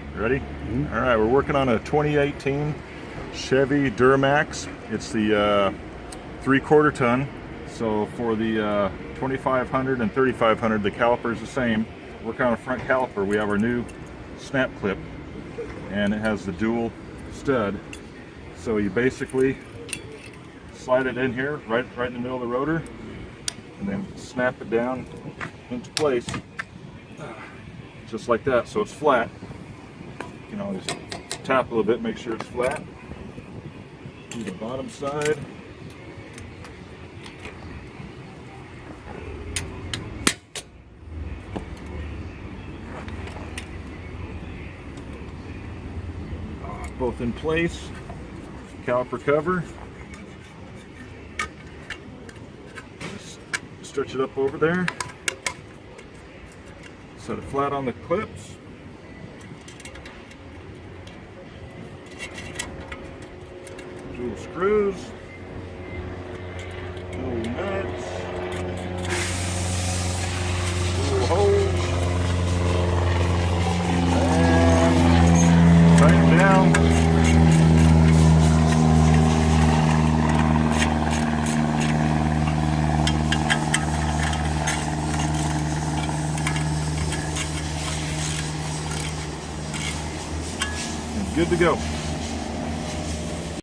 Ready? All right, we're working on a 2018 Chevy Duramax. It's the 3/4 ton. So for the 2500 and 3500, the caliper is the same. Working on a front caliper, we have our new snap clip, and it has the dual stud. So you basically slide it in here, right in the middle of the rotor, and then snap it down into place, just like that. So it's flat. You can always tap a little bit, make sure it's flat. Do the bottom side. Both in place. Caliper cover. Just stretch it up over there. Set it flat on the clips. Dual screws, dual nuts, dual holes, and tighten it down. And good to go.